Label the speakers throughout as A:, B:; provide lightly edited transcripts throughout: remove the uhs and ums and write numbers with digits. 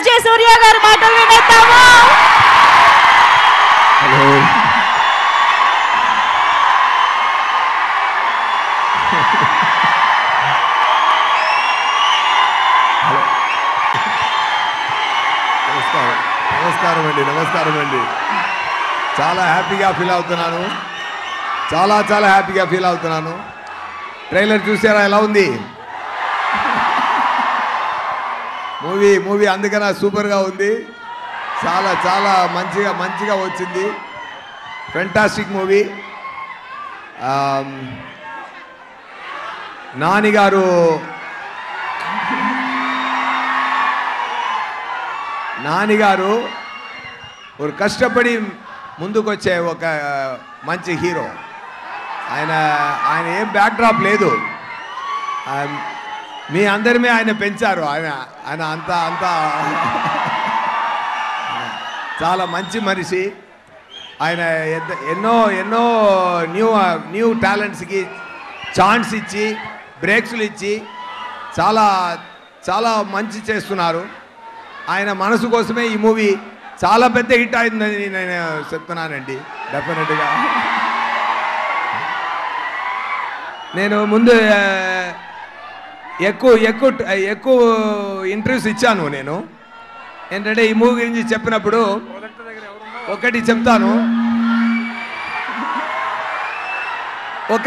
A: నుంచి సూర్య గారి మాటలు వినేద్దాము.
B: నమస్కారం అండి. చాలా హ్యాపీగా ఫీల్ అవుతున్నాను. చాలా హ్యాపీగా ఫీల్ అవుతున్నాను. ట్రైలర్ చూసారా ఎలా ఉంది? మూవీ అందుకనే సూపర్గా ఉంది. చాలా మంచిగా వచ్చింది. Fantastic movie. నానిగారు ఒక కష్టపడి ముందుకొచ్చే ఒక మంచి హీరో. ఆయన ఏం బ్యాక్డ్రాప్ లేదు. మీ అందరిమే ఆయన పెంచారు. ఆయన అంతా చాలా మంచి మనిషి. ఆయన ఎన్నో న్యూ టాలెంట్స్కి ఛాన్స్ ఇచ్చి బ్రేక్స్లు ఇచ్చి చాలా మంచి చేస్తున్నారు. ఆయన మనసు కోసమే ఈ మూవీ చాలా పెద్ద హిట్ అయిందని నేను చెప్తున్నానండి. డెఫినెట్గా నేను ముందు ఎక్కువ ఇంటర్వ్యూస్ ఇచ్చాను. నేను ఏంటంటే ఈ మూవీ గురించి చెప్పినప్పుడు ఒకటి చెప్తాను. ఒక్క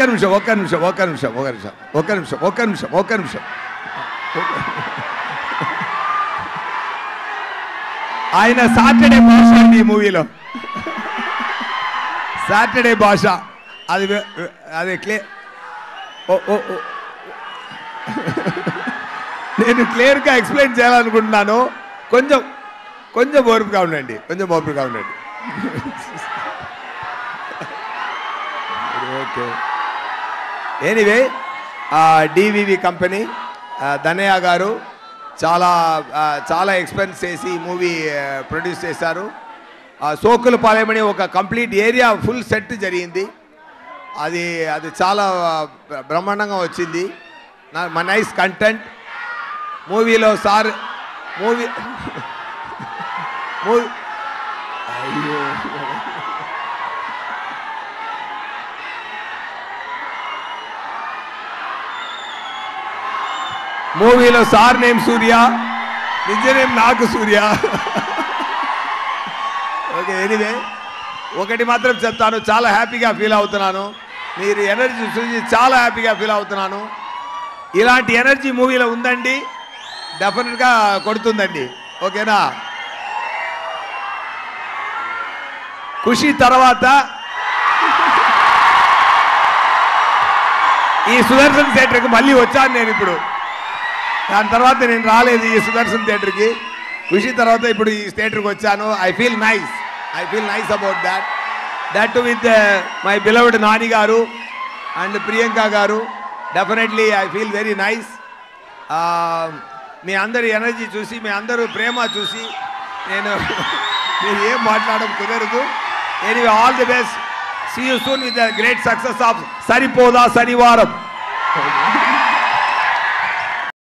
B: నిమిషం. ఆయన సాటర్డే భాష అండి ఈ మూవీలో. సాటర్డే భాష అది నేను క్లియర్గా ఎక్స్ప్లెయిన్ చేయాలనుకుంటున్నాను. కొంచెం ఓర్పుగా ఉండండి. Okay. Anyway DVV company Danayya గారు చాలా ఎక్స్పెన్స్ చేసి ఈ మూవీ ప్రొడ్యూస్ చేశారు. సోకులపాలెమని ఒక కంప్లీట్ ఏరియా ఫుల్ సెట్ జరిగింది. అది చాలా బ్రహ్మాండంగా వచ్చింది. నైస్ కంటెంట్ మూవీలో. సార్ మూవీలో సార్ నేమ్ సూర్య, నిజ నేమ్ నాకు సూర్య. ఓకే. ఎనీవే ఒకటి మాత్రం చెప్తాను, చాలా హ్యాపీగా ఫీల్ అవుతున్నాను. మీరు ఎనర్జీ చూసి చాలా హ్యాపీగా ఫీల్ అవుతున్నాను. ఇలాంటి ఎనర్జీ మూవీలో ఉందండి, డెఫినెట్గా కొడుతుందండి. ఓకేనా? ఖుషి తర్వాత ఈ సుదర్శన్ థియేటర్కి మళ్ళీ వచ్చాను నేను. ఇప్పుడు దాని తర్వాత నేను రాలేదు ఈ సుదర్శన్ థియేటర్కి. ఖుషి తర్వాత ఇప్పుడు ఈ థియేటర్కి వచ్చాను. I feel nice about that with my beloved Nani garu and Priyanka garu. Definitely I feel very nice. మీ అందరి ఎనర్జీ చూసి, మీ అందరూ ప్రేమ చూసి నేను మీరు ఏం మాట్లాడడం కుదరదు. Anyway all the best. See you soon with the great success of Saripodhaa శనివారం.